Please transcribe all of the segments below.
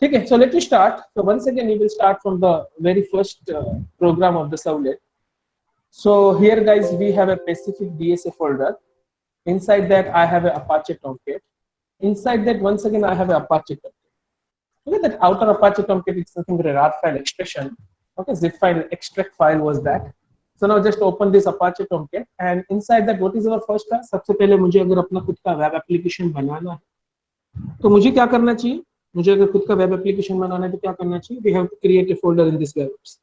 ठीक है, so let me start. So once again, we will start from the very first program of the servlet. So here, guys, we have a specific DSA folder. Inside that, I have a Apache Tomcat. Inside that, once again, I have a Apache Tomcat. Okay, that outer Apache Tomcat is something with a RAR file expression. Okay, zip file extract file was that. So now just open this Apache Tomcat, and inside that, what is our first task? सबसे पहले मुझे अगर अपना खुद का web application बनाना है, तो मुझे क्या करना चाहिए? मुझे अगर खुद का वेब एप्लीकेशन बनाना है तो क्या करना चाहिए? We have to create a folder in this web apps.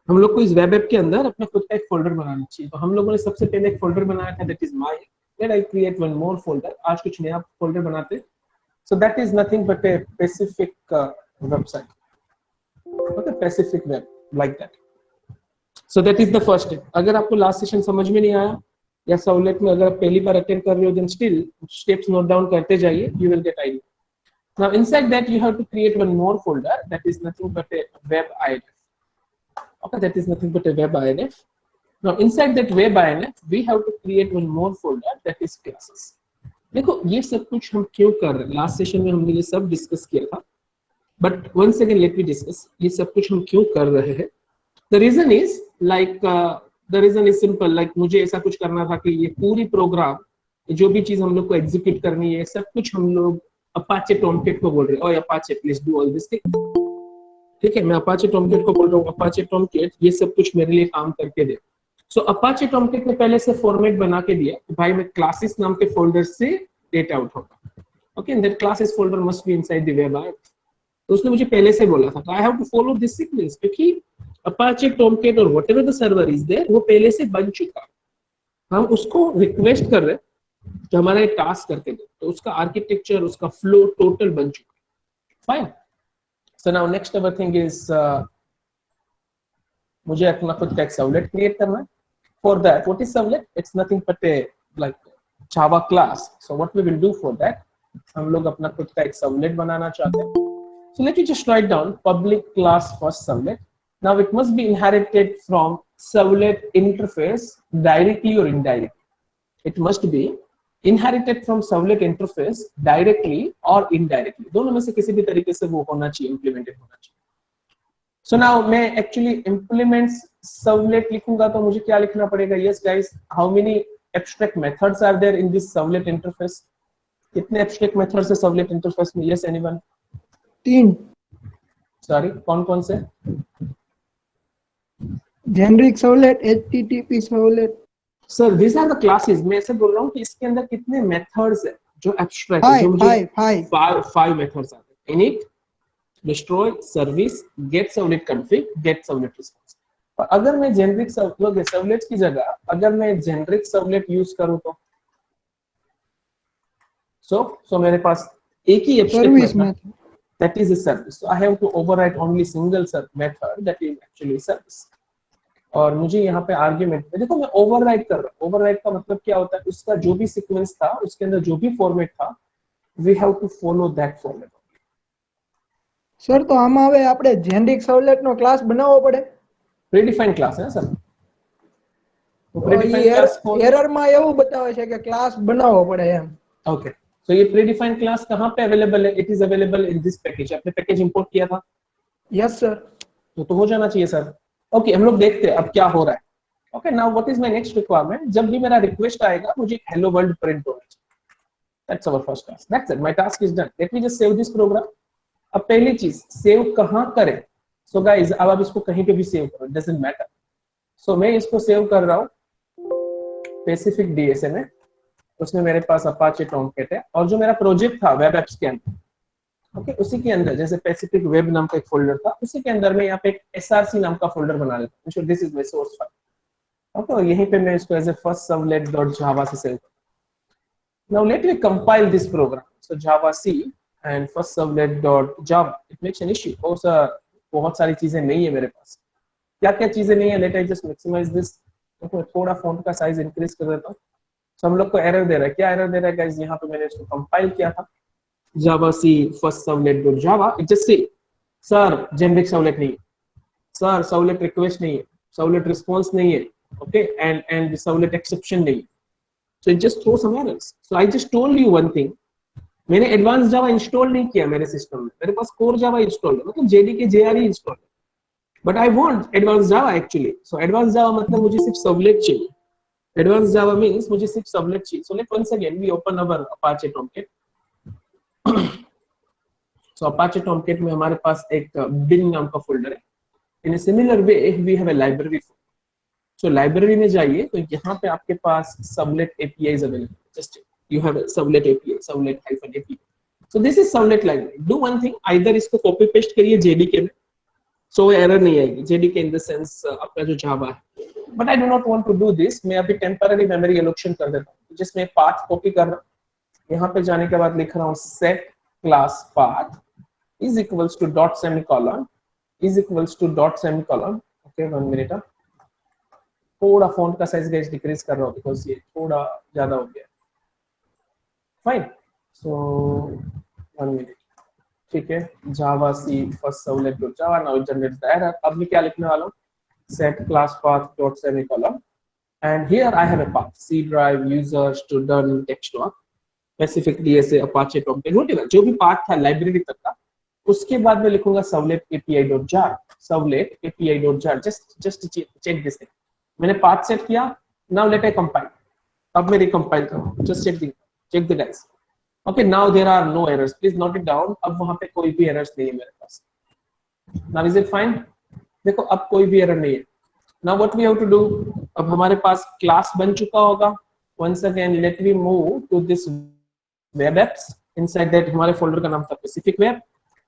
हम लोग को इस वेब ऐप के अंदर अपना खुद का एक फोल्डर बनाना चाहिए. तो हम लोगों ने सबसे पहले एक फोल्डर बनाया था, that is my. Let I create one more folder. आज कुछ नया फोल्डर बनाते. So that is nothing but a specific website. Okay, specific web like that. So that is the first step. अगर आपको लास्ट सेशन समझ में नहीं आया या सर्वलेट में अगर आप पहली बार अटेंड कर रहे हो, then still steps note down करते जाइए, you will get idea. Now inside that you have to create one more folder, that is nothing but a web INF. Okay, that is nothing but a web INF. Now inside that web INF we have to create one more folder, that is classes. देखो ये सब कुछ हम क्यों कर रहे हैं, last session में हमने ये सब डिस्कस किया था, but once again let me discuss ये सब कुछ हम क्यों कर रहे हैं. The reason is like the reason is simple. Like मुझे ऐसा कुछ करना था कि ये पूरी प्रोग्राम, जो भी चीज हम लोग को एग्जीक्यूट करनी है, सब कुछ हम लोग Apache Tomcat को बोल रहे हैं. और Apache please do all this thing. ठीक है, मैं Apache Tomcat को बोल रहा हूँ, Apache Tomcat ये सब कुछ मेरे लिए काम करके दे. So Apache Tomcat ने पहले से फॉर्मेट बना के दिया कि भाई मैं क्लासेस नाम के फोल्डर से डेटा आउट होगा. Okay, and that classes folder must be inside the web app. तो उसने मुझे पहले से बोला था, I have to follow this sequence, क्योंकि Apache Tomcat और whatever the server is there वो पहले से बन चुका. हम उसको रिक्वेस्ट कर रहे हैं कि हमारा एक टास्क करके दे, तो उसका आर्किटेक्चर, उसका फ्लो टोटल बन चुका है. Fine. So now next our thing is मुझे अपना खुद का एक सर्वलेट क्रिएट करना है. For that what is servlet? It's nothing but a like Java class. So what we will do for that, हम लोग अपना खुद का एक सर्वलेट बनाना चाहते हैं. So let me just write down public class first servlet. Now it must be inherited from servlet interface directly और indirectly. It must be inherited from servlet interface directly or indirectly. दोनों में से किसी भी तरीके से वो होना चाहिए, implemented होना चाहिए. So now मैं actually implements servlet लिखूंगा तो मुझे क्या लिखना पड़ेगा? Yes guys, how many abstract methods are there in this servlet interface? कितने abstract methods है servlet interface में? Yes anyone? 3. Sorry, कौन से? Generic servlet, HTTP servlet. Sir these are the classes. मैं ऐसे बोल रहा हूँ कि इसके अंदर कितने मेथड्स है जो एब्स्ट्रैक्ट है, जो मुझे 5 मेथड्स आते हैं. init, destroy, service, get servlet config, get servlet response. और अगर मैं जेनरिक सर्वलेट की जगह अगर मैं जेनरिक सर्वलेट यूज करूं तो सो मेरे पास एक ही service method, that is a service. So I have to override only single method, that is actually service. और मुझे यहाँ पे आर्ग्यूमेंट में देखो मैं ओवरराइड कर रहा हूँ. ओवरराइड का मतलब क्या होता है? उसका जो भी सीक्वेंस था, उसके अंदर जो भी फॉर्मेट था, we have to follow that format. Sir तो આમાં હવે આપણે જેનરિક સર્વલેટ નો ક્લાસ બનાવવો પડે? પ્રીડિફાઇન્ડ ક્લાસ है सर. તો પ્રીડિફાઇન્ડ એરર માં એવું બતાવે છે કે ક્લાસ બનાવવો પડે એમ. ओके, तो ये प्रीडिफाइंड क्लास कहाँ पे अवेलेबल है? It is available in this package. आपने पैकेज इंपोर्ट किया था? Yes sir. तो हो जाना चाहिए सर. ओके, हम लोग देखते हैं अब क्या हो रहा है. Okay, now what is my next requirement? जब भी मेरा रिक्वेस्ट आएगा मुझे हेलो वर्ल्ड प्रिंट होना चाहिए. That's our first task. That's it, my task is done. Let me just save this program. अब पहली चीज सेव कहां करें? सो गाइस अब आप इसको कहीं पे भी सेव करो, डजंट मैटर. सो मैं इसको सेव कर रहा हूं स्पेसिफिक डीएसए में. उसमें मेरे पास अपाचे टॉमकैट है और जो मेरा प्रोजेक्ट था वेब एप्स के अंदर, ओके, उसी के अंदर जैसे पैसिफिक वेब नाम का एक फोल्डर था, उसी के अंदर मैं यहाँ पे एक src नाम का फोल्डर बना लेता हूँ. This is my source file. Okay, और यहीं पे मैं इसको as a first servlet dot Java से सेव करता हूँ. Now let me compile this program. So Java C and first servlet dot Java. It makes an issue. और sir बहुत सारी चीजें नहीं है मेरे पास. क्या क्या चीजें नहीं है? Let I just maximize this. थोड़ा फॉन्ट का साइज इंक्रीज कर देता हूँ. तो हम लोग को एरर दे रहा है. क्या एरर दे रहा है गाइस? यहाँ पे मैंने इसको कंपाइल किया था Java C first servlet dot Java. It just say sir generic servlet नहीं है, sir servlet request नहीं है, servlet response नहीं है, okay, and servlet exception नहीं है. So it just throws some errors. So I just told you one thing मैंने advance जावा install नहीं किया मेरे सिस्टम में, मेरे पास कोर जावा इंस्टॉल है, मतलब जेडीके जेआरई इंस्टॉल है, but I want advance Java actually. So advance जावा मतलब मुझे सिर्फ सर्वलेट चाहिए, एडवांस जावा मींस मुझे सिर्फ सर्वलेट चाहिए। So let once again we open our Apache Tomcat. So Apache Tomcat में हमारे पास एक बिन नाम का फोल्डर है। इन a similar way we have a library folder. So library में जाइए तो यहाँ पे आपके पास servlet APIs available. Just you have a servlet API, servlet -API. So this is servlet library. Do one thing, either इसको copy paste करिए JDK में, so एरर नहीं आएगी। JDK in the sense आपका जो जावा है। But I do not want to do this. मैं अभी टेम्पररी मेमोरी एलोकेशन कर देता हूँ, जिसमें पाथ कॉपी कर रहा हूँ। यहाँ पे जाने के बाद लिख रहा हूँ set class path is equals to dot semicolon is equals to dot semicolon. Okay, 1 minute. थोड़ा फॉन्ट का साइज गाइस डिक्रीज कर रहा हूँ बिकॉज ये थोड़ा ज्यादा हो गया। फाइन, सो 1 मिनट, ठीक है। Javac first servlet dot Java, now it generates the error. अब मैं क्या लिखने वाला हूँ, set class path dot semicolon and here I have a path C drive user student text specific DSA Apache Tomcat whatever जो भी path था library तक का। उसके बाद मैं लिखूंगा servlet API dot jar, servlet API dot jar. Just check this thing, मैंने पाथ सेट किया। नाउ लेट आई कंपाइल, अब मैं रिकंपाइल करूँ, just check the guys. Okay, now there are no errors, please note it down. अब वहां पे कोई भी एरर्स नहीं है मेरे पास। Now is it fine? देखो अब कोई भी एरर नहीं है। Now what we have to do, अब हमारे पास क्लास बन चुका होगा। Once again let we move to this web apps. Inside that हमारे फोल्डर का नाम था स्पेसिफिक वेब,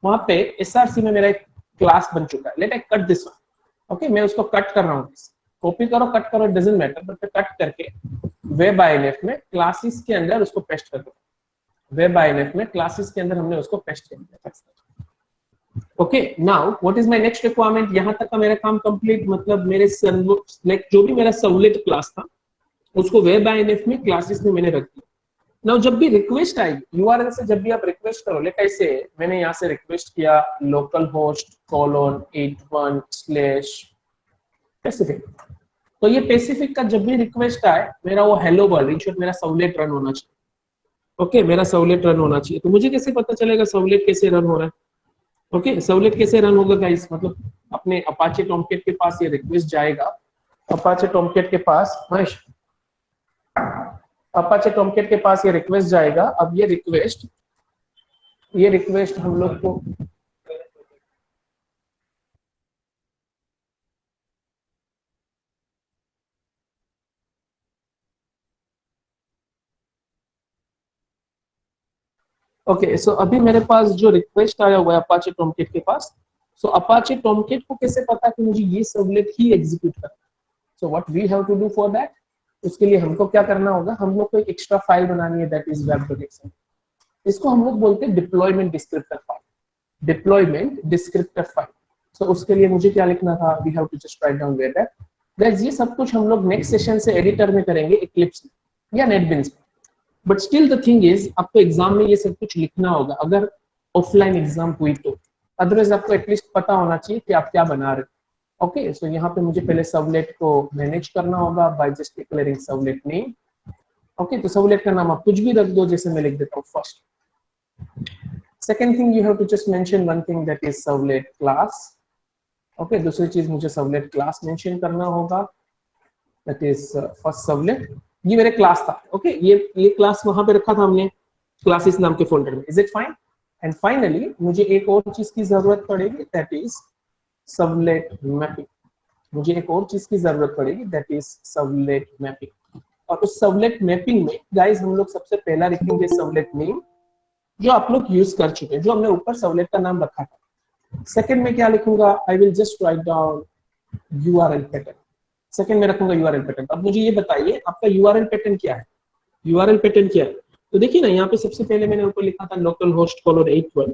वहां पे एसआरसी में मेरा एक क्लास बन चुका है। Let I cut this one. Okay, मैं उसको कट कर रहा हूँ, कॉपी करो कट करो it doesn't matter, but cut करके वेब आईएनएफ में क्लासेस के अंदर उसको पेस्ट कर दो। वेब आईएनएफ में क्लासेस के अंदर हमने उसको पेस्ट कर दिया। Okay, now what is my next requirement? यहां तक का मेरा काम कंप्लीट, मतलब मेरे लाइक जो भी मेरा सर्वलेट क्लास था उसको वेब आईएनएफ में क्लासेस में मैंने रख दिया। नाउ जब भी रिक्वेस्ट आएगी यूआरएल से, जब भी आप रिक्वेस्ट करो, लेट आई से मैंने यहाँ से रिक्वेस्ट किया localhost:81/specific, तो ये पेसिफिक का जब भी रिक्वेस्ट आए मेरा वो हेलो वर्ल्ड इन शॉर्ट मेरा सर्वलेट रन होना चाहिए। ओके, मेरा सर्वलेट रन होना चाहिए। तो मुझे कैसे पता चलेगा सर्वलेट कैसे रन हो रहा है? ओके, सर्वलेट कैसे रन होगा गाइस, मतलब अपने अपाचे टॉमकेट के पास ये रिक्वेस्ट जाएगा। अपाचे टॉमकेट के पास अपाचे टॉमकेट के पास ये रिक्वेस्ट जाएगा। अब ये रिक्वेस्ट हम लोग को ओके, सो अभी मेरे पास जो रिक्वेस्ट आया हुआ है अपाचे टॉमकेट के पास, सो अपाचे टॉमकेट को कैसे पता कि मुझे ये सर्वलेट ही एग्जीक्यूट करना है? So what we have to do for that, उसके लिए हमको क्या करना होगा, हम लोग को एक एक्स्ट्रा फाइल बनानी है, दैट इज web.xml। इसको हम लोग बोलते हैं deployment descriptor file, deployment descriptor file. So उसके लिए मुझे क्या लिखना था, we have to just write down web app. Guys ये सब कुछ हम लोग नेक्स्ट सेशन से एडिटर में करेंगे, इक्लिप्स में या नेटबिन्स में। But still the thing is आपको एग्जाम में ये सब कुछ लिखना होगा अगर ऑफलाइन एग्जाम हुई तो, अदरवाइज आपको एटलीस्ट पता होना चाहिए कि आप क्या बना रहे हो। ओके, सो यहाँ पे मुझे पहले सर्वलेट को मैनेज करना होगा by just declaring servlet name. Okay, तो सर्वलेट का नाम आप कुछ भी रख दो, जैसे मैं लिख देता हूँ first. Second thing you have to just mention one thing, that is servlet class. Okay, दूसरी चीज मुझे सर्वलेट क्लास मेंशन करना होगा, दैट इज फर्स्ट सर्वलेट। ये मेरे क्लास था। ओके, ये क्लास वहां पे रखा था हमने क्लासेस नाम के फोल्डर में। Is it fine? And finally मुझे एक और चीज की जरूरत पड़ेगी, दैट इज सर्वलेट मैपिंग। मुझे एक और चीज की जरूरत पड़ेगी, दैट इज सर्वलेट मैपिंग। और उस सर्वलेट मैपिंग में गाइस हम लोग सबसे पहला लिखेंगे सर्वलेट नेम, जो आप लोग यूज कर चुके हैं, जो हमने ऊपर सर्वलेट का नाम रखा था। सेकंड में क्या लिखूंगा, आई will just write down URL pattern. Second में रखूंगा यूआरएल पैटर्न। अब मुझे ये बताइए आपका यूआरएल पैटर्न क्या है? यूआरएल पैटर्न क्या है? तो देखिए ना, यहाँ पे सबसे पहले मैंने ऊपर लिखा था localhost:81,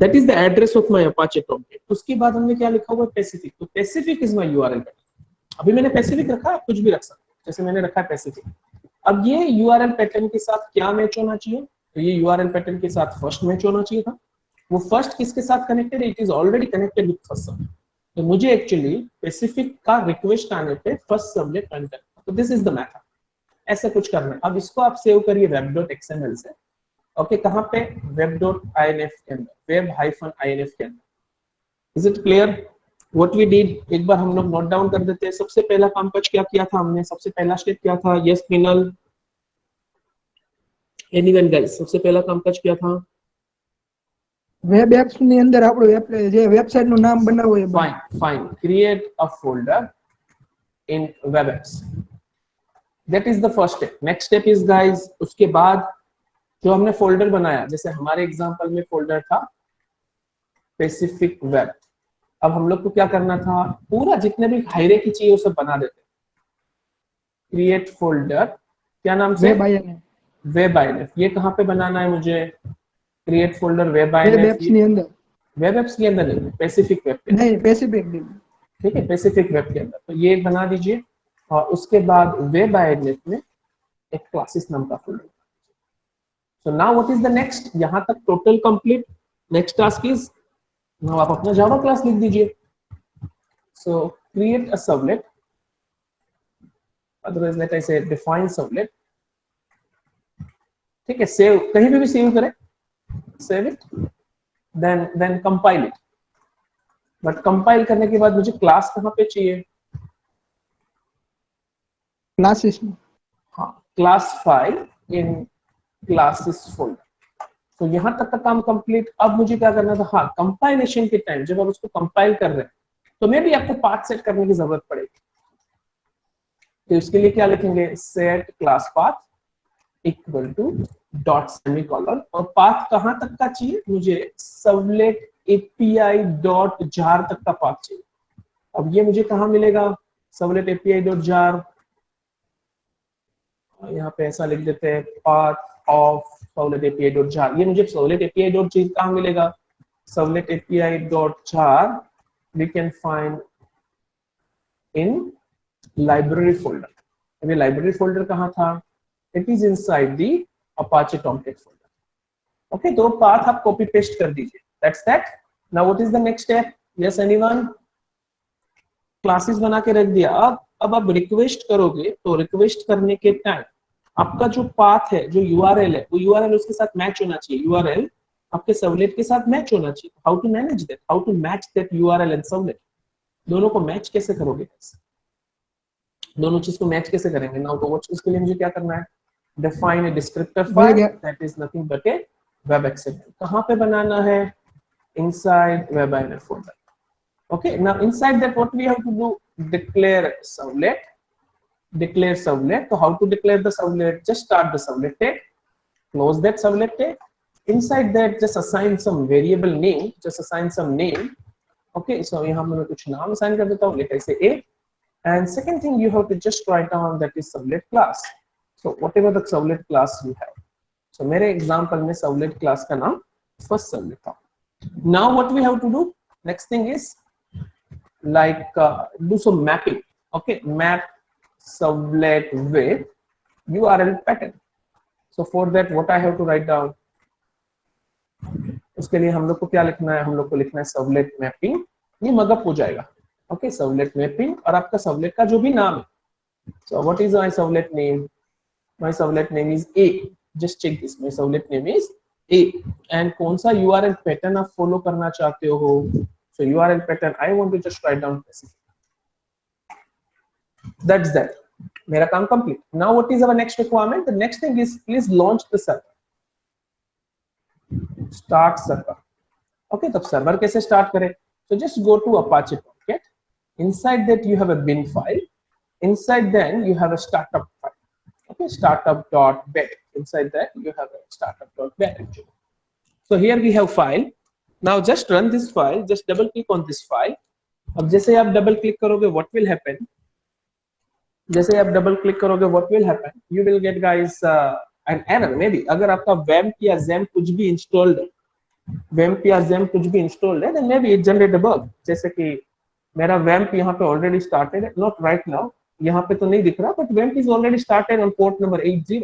that is the address of my Apache Tomcat. उसके बाद हमने क्या लिखा हुआ, पैसिफिक। तो Pacific is my URL pattern. अभी मैंने पैसिफिक रखा, आप कुछ भी रख सकते हैं, जैसे मैंने रखा है पैसिफिक। अब ये यूआरएल पैटर्न के साथ क्या मैच होना चाहिए, तो ये यूआरएल पैटर्न के साथ फर्स्ट मैच होना चाहिए था। वो फर्स्ट किसके साथ कनेक्टेड है? It is already connected with first servlet. तो मुझे एक्चुअली स्पेसिफिक का रिक्वेस्ट आने पे फर्स्ट सर्वलेट रन करना। तो दिस इज द मेथड, ऐसा कुछ करना है। अब इसको आप सेव करिए web.xml से। ओके कहाँ पे web.inf के अंदर web-inf के अंदर। Is it clear what we did? एक बार हम लोग नोट डाउन कर देते हैं। सबसे पहला काम काज क्या किया था हमने? सबसे पहला स्टेप क्या था? यस मिनल, एनीवन गाइस, सबसे पहला काम काज क्या था? વેબ એપ્સ ની અંદર આપણું જે વેબસાઇટ નું નામ બનાવવું એ fine create a folder in web apps, that is the first step. Next step is guys, उसके बाद जो हमने फोल्डर बनाया, जैसे हमारे एग्जांपल में फोल्डर था स्पेसिफिक वेब, अब हम लोग को क्या करना था? पूरा जितने भी हायरार्की चाहिए वो सब बना देते। क्रिएट फोल्डर, क्या नाम से? Web INF web INF. ये कहाँ पे बनाना है मुझे? Create folder web web INF, apps ની અંદર वेब एप्स के अंदर नहीं, स्पेसिफिक वेब के अंदर। नहीं स्पेसिफिक नहीं, ठीक है, स्पेसिफिक वेब के अंदर। तो ये बना दीजिए और उसके बाद वेब आईएनएफ में एक क्लासेस नाम का फोल्डर। So now what is the next? यहाँ तक total complete. Next task is, now आप अपना जावा क्लास लिख दीजिए। So create a servlet, otherwise let I say define servlet. ठीक है, सेव कहीं भी सेव करें, save it, then compile it. But compile करने के बाद मुझे क्लास कहाँ पे चाहिए? क्लासेस में। हाँ, class file in classes folder. तो यहाँ तक का काम कंप्लीट। अब मुझे क्या करना था? हाँ, कंपाइलेशन के टाइम जब आप उसको कंपाइल कर रहे हैं तो मे भी आपको पाथ सेट करने की जरूरत पड़ेगी। तो इसके लिए क्या लिखेंगे? Set class path equal to dot semicolon, और पाथ कहाँ तक का चाहिए मुझे? सर्वलेट एपीआई डॉट जार तक का पाथ चाहिए। अब ये मुझे कहाँ मिलेगा? सर्वलेट एपीआई डॉट जार, यहाँ पे ऐसा लिख देते हैं path of servlet API dot jar. ये मुझे सर्वलेट एपीआई डॉट जार कहाँ मिलेगा? Servlet API dot jar we can find in library folder. अभी लाइब्रेरी फोल्डर कहाँ था? It is inside the Apache Tomcat folder. Okay, तो पाथ आप copy paste कर दीजिए। That's that. Now what is the next step? Yes anyone? Classes बना के रख दिया। अब आप रिक्वेस्ट करोगे तो रिक्वेस्ट करने के टाइम आपका जो पाथ है, जो यूआरएल है, वो यूआरएल उसके साथ मैच होना चाहिए। यूआरएल आपके सर्वलेट के साथ मैच होना चाहिए। How to manage that? How to match that URL and servlet? दोनों को मैच कैसे करोगे? दोनों चीज को मैच कैसे करेंगे? नाउ तो व्हाट्स, उसके लिए मुझे क्या करना है? Define a descriptor file that is nothing but A web XML. कहां पे बनाना है? Inside web INF folder. Okay, now inside that what we have to do? Declare servlet. Declare servlet. So how to declare the servlet? Just start the servlet tag, close that servlet tag. Inside that just assign some variable name. Just assign some name. Okay, so यहाँ मैं कुछ नाम assign कर देता हूँ. Let us say A. And second thing you have to just write down that is servlet class. So whatever the servlet class you have. So मेरे example में servlet class का नाम first servlet था. Now what we have to do? Next thing is like do some mapping. Okay, map servlet with URL pattern. So for that what I have to write down? उसके लिए हम लोग को क्या लिखना है? हम लोग को लिखना है सर्वलेट मैपिंग। ये मगअप हो जाएगा। ओके, सर्वलेट मैपिंग और आपका सर्वलेट का जो भी नाम है। So what is my servlet name? My servlet name is A. Just check this, my servlet name is A. And कौन सा यूआरएल पैटर्न आप फॉलो करना चाहते हो? So URL pattern, I want to just write down specific. That's that. मेरा काम complete. Now what is our next requirement? The next thing is please launch the server. Start server. Okay, तो server कैसे start करें? So just go to Apache Tomcat. Inside that you have a bin file. Inside then you have a startup file. Okay, startup.bat. Inside that you have a startup.bat. So here we have file. Now just run this file, just double click on this file. अब जैसे आप double click करोगे what will happen? जैसे आप double click करोगे what will happen? You will get guys an error maybe. अगर आपका WAMP या XAMPP कुछ भी installed है, WAMP या XAMPP कुछ भी installed है, then maybe it generate a bug. जैसे कि मेरा WAMP यहाँ पे already started है, not right now. यहाँ पे तो नहीं दिख रहा, but WAMP is already started on port number 80.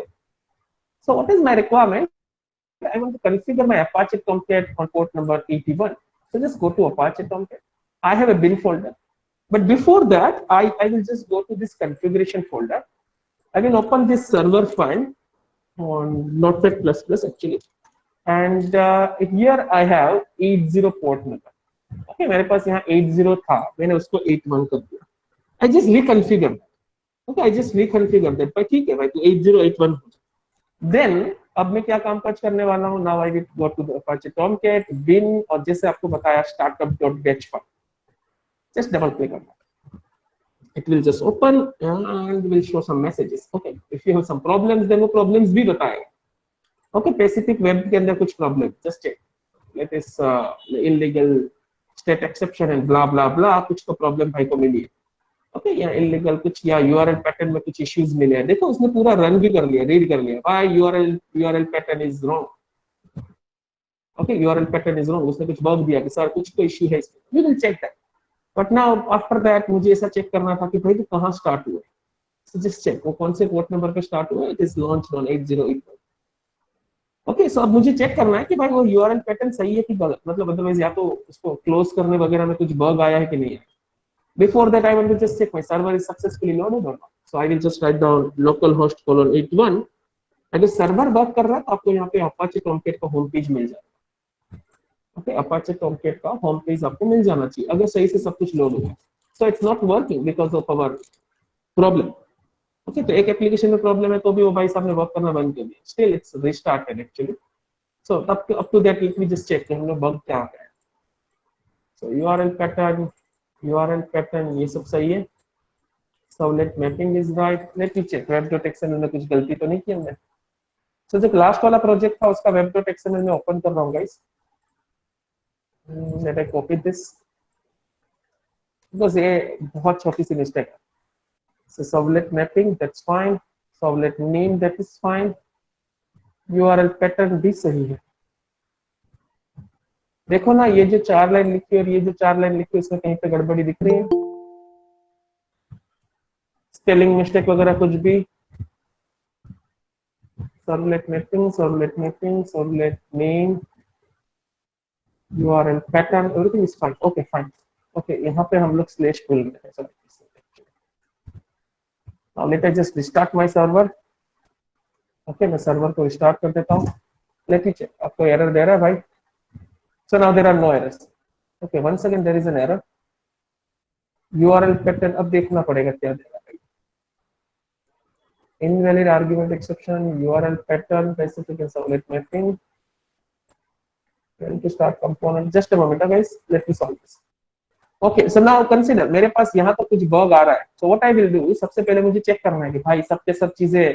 So what is my requirement? I want to configure my Apache Tomcat on port number 81. So just go to Apache Tomcat. I have a bin folder. But before that, I will just go to this configuration folder. I will open this server file on Notepad++ actually. And here I have 80 port number. Okay, मेरे पास यहाँ 80 था, मैंने उसको 81 कर दिया। I just reconfigure, okay, I just reconfigure that. भाई ठीक है भाई, तो 8081। देन अब मैं क्या काम काज करने वाला हूँ, now I will go to the Apache Tomcat bin, और जैसे आपको बताया startup.get file, just double click on that. It will just open and will show some messages. Okay, if you have some problems, then वो problems भी बताएगा। Okay, Pacific Web के अंदर कुछ problem, just check. Let is illegal state exception and blah blah blah, कुछ तो problem भाई को मिली है। ओके, या इलीगल कुछ, या यूआरएल पैटर्न में कुछ इश्यूज मिले हैं। देखो उसने पूरा रन भी कर लिया, रीड कर लिया, भाई URL pattern is wrong. Okay, URL pattern is wrong, उसने कुछ बग दिया कि सर कुछ तो इश्यू है इसमें, we will check that. But now after that मुझे ऐसा चेक करना था कि भाई तो कहाँ स्टार्ट हुआ, सो जस्ट चेक वो कौन से पोर्ट नंबर पे स्टार्ट हुआ। It is launched on 8081। Okay, so अब मुझे चेक करना है कि भाई वो यूआरएल पैटर्न सही है कि गलत, मतलब अदरवाइज या तो उसको क्लोज करने वगैरह में कुछ बग आया है कि नहीं है। Before that, I want to just check my server is successfully loaded or not. So I will just write down localhost colon 81। अगर सर्वर वर्क कर रहा है तो आपको यहाँ पे Apache Tomcat का होम पेज मिल जाएगा। ओके, Apache Tomcat का होम पेज आपको मिल जाना चाहिए अगर सही से सब कुछ लोड हुआ। So it's not working because of our problem. Okay, तो एक एप्लीकेशन में प्रॉब्लम है तो भी वो भाई साहब ने वर्क करना बंद कर दिया। Still it's restarted actually. So up to that let me just check कि हम लोग बग क्या आ गया है। So URL pattern ये सब सही है। Servlet mapping is right. Let me check web.xml में कुछ गलती तो नहीं की हमने। सो जो लास्ट वाला प्रोजेक्ट था उसका web.xml में ओपन कर रहा हूँ guys. Let I copy this, because ये बहुत छोटी सी मिस्टेक है। So servlet mapping that's fine, servlet name that is fine, URL pattern भी सही है। देखो ना, ये जो 4 लाइन लिखी है और ये जो 4 लाइन लिखी है इसमें कहीं पे गड़बड़ी दिख रही है, स्पेलिंग मिस्टेक वगैरह कुछ भी। Servlet mapping, servlet mapping, servlet name, URL pattern, everything is fine. Okay, fine. Okay, यहाँ पे हम लोग स्लैश भूल गए हैं। Now let I just restart my server. Okay, मैं सर्वर को रिस्टार्ट कर देता हूँ। Let me check. आपको एरर दे रहा है भाई? So now there are no errors. Okay, once again there is an error. URL pattern अब देखना पड़ेगा क्या दे रहा है। Invalid argument exception, URL pattern, specific and servlet mapping. Going to start component. Just a moment, guys. Let me solve this. Okay, so now consider मेरे पास यहाँ तो कुछ बग आ रहा है। So what I will do, सबसे पहले मुझे check करना है कि भाई सब के सब चीजें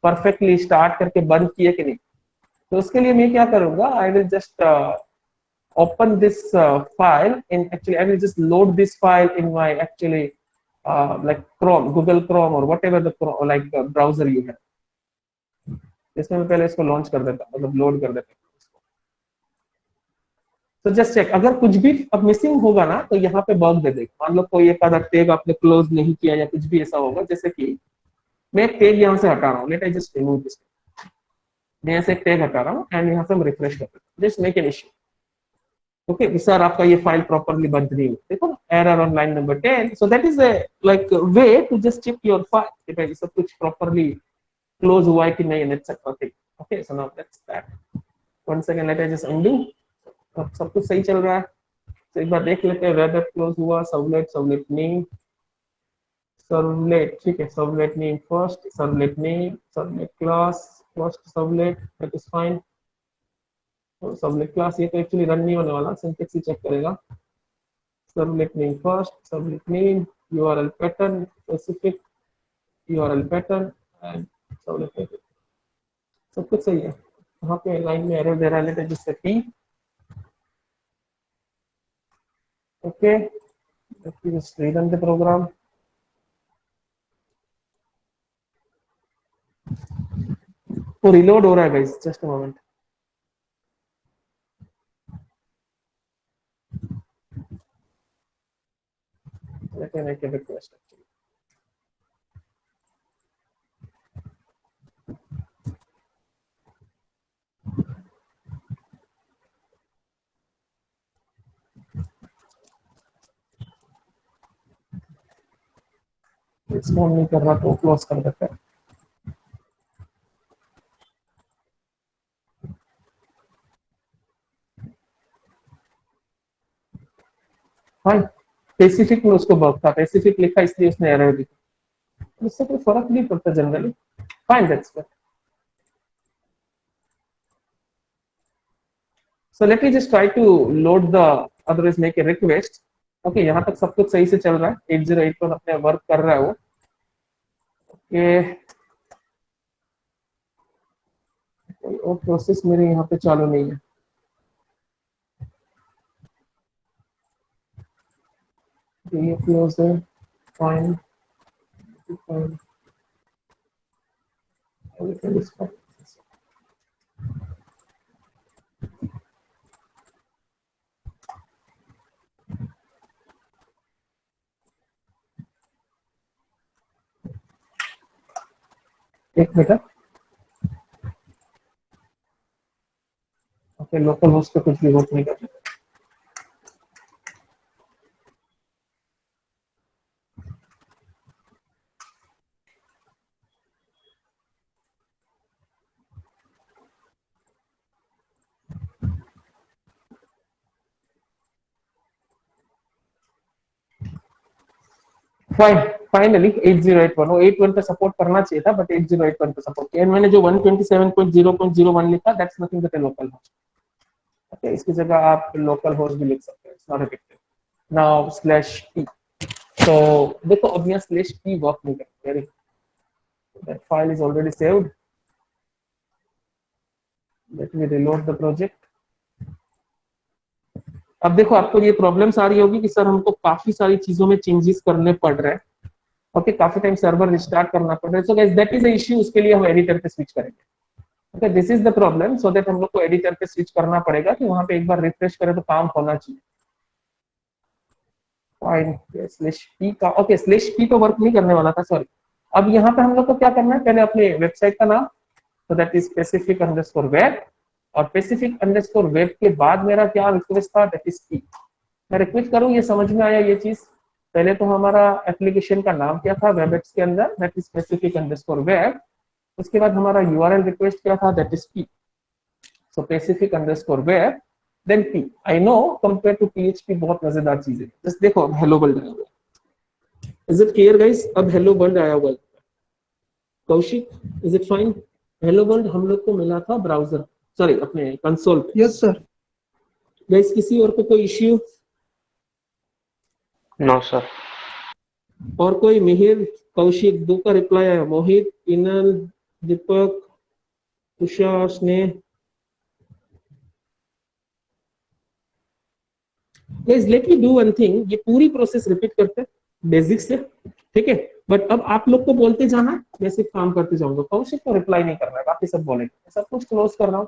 परफेक्टली स्टार्ट करके बंद किए कि नहीं। तो उसके लिए मैं क्या करूंगा, I will just open this file in, actually I will just load this file in my actually like Chrome, Google Chrome और whatever the like browser you have. इसमें मैं पहले इसको लॉन्च कर देता हूं, मतलब लोड कर देता हूं। तो जस्ट चेक, अगर कुछ भी अब मिसिंग होगा ना तो यहाँ पे बग दे देगा। मान लो कोई एक आधा टैग आपने क्लोज नहीं किया या कुछ भी ऐसा होगा, जैसे कि मैं एक टैग यहाँ से हटा रहा हूँ। Let I just remove this, मैं यहाँ से एक टैग हटा रहा हूँ एंड यहाँ से हम रिफ्रेश कर देते हैं, just make an issue. Okay sir, आपका ये फाइल प्रॉपर्ली बंद नहीं हुई, देखो error on line number 10। So that is like way to just check your file कि सब कुछ प्रॉपर्ली क्लोज हुआ है कि नहीं, and etcetera thing. Okay, so now that's that. Once again let I just undo. अब सब कुछ सही चल रहा है, तो एक बार देख लेते हैं वेब क्लोज हुआ, सर्वलेट, सर्वलेट नेम, सर्वलेट, ठीक है, servlet name first, servlet name, servlet class first, servlet that is fine. तो सर्वलेट क्लास ये तो एक्चुअली रन नहीं होने वाला, सिंटैक्स ही चेक करेगा। Servlet name first, servlet name, URL pattern specific, URL pattern and servlet pattern, सब कुछ सही है। वहाँ पे लाइन में एरर दे रहा है, जिससे P. Okay, let's just rerun the program. वो रिलोड हो रहा है guys, just a moment. Let me make a request actually. Respond नहीं कर रहा तो क्लोज कर देते हैं। फाइन, स्पेसिफिक में उसको वर्क था, स्पेसिफिक लिखा इसलिए उसने एरर दी, इससे कोई फर्क नहीं पड़ता generally. Fine, that's fine. So let me just try to load the, otherwise make a request. Okay, यहाँ तक सब कुछ सही से चल रहा है, 8081 अपने वर्क कर रहा है वो। Okay, कोई और प्रोसेस मेरे यहाँ पे चालू नहीं है। ये क्लोज है, fine, fine, everything is fine. एक मिनट, ओके, लोकल होस्ट पे कुछ भी वर्क नहीं कर रहा। फाइन, फाइनली 8081, वो 81 पे सपोर्ट करना चाहिए था, बट 8081 पे सपोर्ट किया। मैंने जो 127.0.01 लिखा, that's nothing but A local host. Okay, इसकी जगह आप लोकल होस्ट भी लिख सकते हैं, it's not a big deal. Now slash p, तो देखो अब यहाँ स्लैश p वर्क नहीं करता, very, that file is already saved. Let me reload the project. अब देखो आपको ये प्रॉब्लम्स आ रही होगी कि सर हमको काफी सारी चीजों में चेंजेस करने पड़ रहे हैं। ओके, काफी टाइम सर्वर रिस्टार्ट करना पड़ रहा है। So guys that is the issue, उसके लिए हम एडिटर पे स्विच करेंगे। Okay, this is the problem, so that हम लोग को एडिटर पे स्विच करना पड़ेगा कि वहां पे एक बार रिफ्रेश करें तो काम होना चाहिए। फाइन, स्लैश p का, ओके, स्लैश p तो वर्क नहीं करने वाला था, सॉरी। अब यहाँ पे हम लोग को क्या करना है, पहले अपने वेबसाइट का नाम, so that is specific underscore web, और specific underscore web के बाद मेरा क्या रिक्वेस्ट था, that is p। मैं रिक्वेस्ट करूँ, ये समझ में आया ये चीज। पहले तो हमारा एप्लीकेशन का नाम क्या था वेबएक्स के अंदर, that is specific underscore web। उसके बाद हमारा URL रिक्वेस्ट क्या था, that is p। so specific underscore web then p। I know compared to PHP बहुत मजेदार चीज है। जस्ट देखो अब हेलो वर्ल्ड आया हुआ है, इज इट क्लियर गाइस? अब हेलो वर्ल्ड आया हुआ है। Kaushik, is it fine? Hello world हम लोग को मिला था ब्राउजर, सॉरी अपने कंसोल पे। Yes sir. गाइस किसी और को कोई इश्यू? No sir. और कोई? मिहिर, कौशिक, दो का रिप्लाई आया। मोहित, इनल, दीपक, तुषार, स्नेह। Guys let me do one thing, ये पूरी प्रोसेस रिपीट करते हैं बेसिक से, ठीक है? बट अब आप लोग को बोलते जाना, मैं सिर्फ काम करते जाऊंगा। कौशिक को रिप्लाई नहीं करना है, बाकी सब बोलेंगे। सब कुछ क्लोज कर रहा हूँ,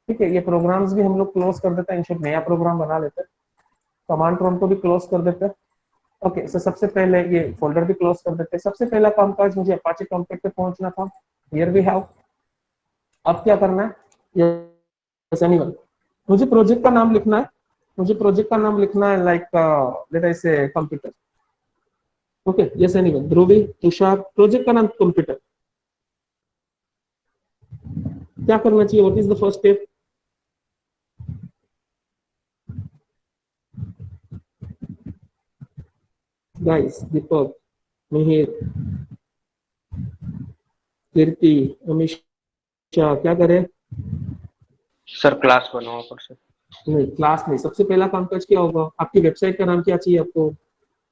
ठीक है? ये प्रोग्राम्स भी हम लोग क्लोज कर देते हैं, इनशॉर्ट नया प्रोग्राम बना लेते हैं। कमांड प्रॉम्प्ट को भी क्लोज कर देते हैं। ओके, सो सबसे पहले ये फोल्डर भी क्लोज कर देते हैं। सबसे पहला कामकाज मुझे अपाचे टॉमकैट पे पहुंचना था। Here we have. अब क्या करना है, ये एनीवन, मुझे प्रोजेक्ट का नाम लिखना है। मुझे प्रोजेक्ट का नाम लिखना है like let us say computer. Okay, yes anyone, Dhruvi, Tushar, project का नाम कंप्यूटर। क्या करना चाहिए, what is the first step? Guys, Deepak, Mihir, Kirti, Amisha, क्या करें? सर क्लास बनाओ ऊपर से। नहीं, क्लास नहीं। सबसे पहला कामकाज क्या होगा, आपकी वेबसाइट का नाम क्या चाहिए आपको?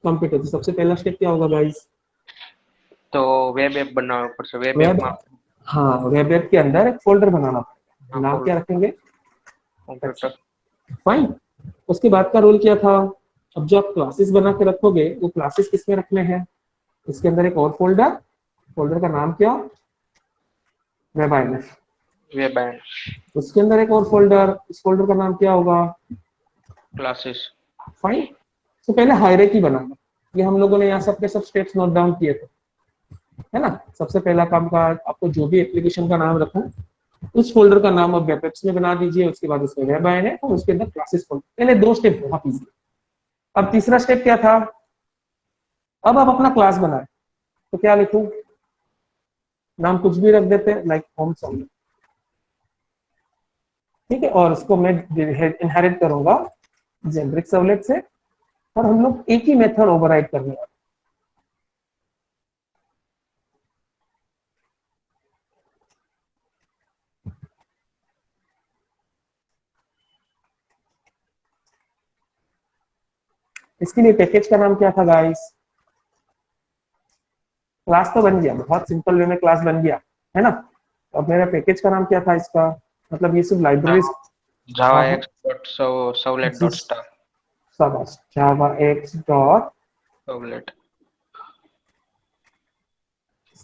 कंप्यूटर। तो सबसे पहला स्टेप क्या होगा गाइस? तो वेब ऐप बनाओ ऊपर से। वेब वेब, ऐप में हाँ, वेब ऐप के अंदर एक फोल्डर बनाना पड़ेगा। नाम क्या रखेंगे? कंप्यूटर। फाइन। उसके बाद का रोल क्या था? अब जो आप क्लासेस बना के रखोगे, वो क्लासेस किसमें रखने हैं? इसके अंदर एक और फोल्डर, फोल्डर का नाम क्या? Web INF. वेब ऐप उसके अंदर एक और फोल्डर, इस फोल्डर का नाम क्या होगा? क्लासेस। फाइन। तो पहले हायरार्की बनाना, ये हम लोगों ने यहाँ सब के सब स्टेप्स नोट डाउन किए थे, है ना? सबसे पहला काम का, आपको जो भी एप्लीकेशन का नाम रखो, उस फोल्डर का नाम अब वेब एप्स में बना दीजिए। उसके बाद उसमें वेब आईएनएफ और उसके अंदर क्लासेस फोल्डर। पहले दो स्टेप बहुत इजी। अब तीसरा स्टेप क्या था? अब आप अपना क्लास बनाए, तो क्या लिखूं? नाम कुछ भी रख देते हैं, लाइक होम सर्वलेट, ठीक है? और उसको मैं इनहेरिट करूंगा जेनरिक सर्वलेट से। और हम लोग एक ही मेथड ओवरराइड करने वाले। इसके लिए पैकेज का नाम क्या था गाइस? क्लास तो बन गया, बहुत सिंपल वे में क्लास बन गया, है ना। अब मेरा पैकेज का नाम क्या था इसका, मतलब ये सिर्फ library. Javax dot servlet dot star शाबाश, javax dot servlet.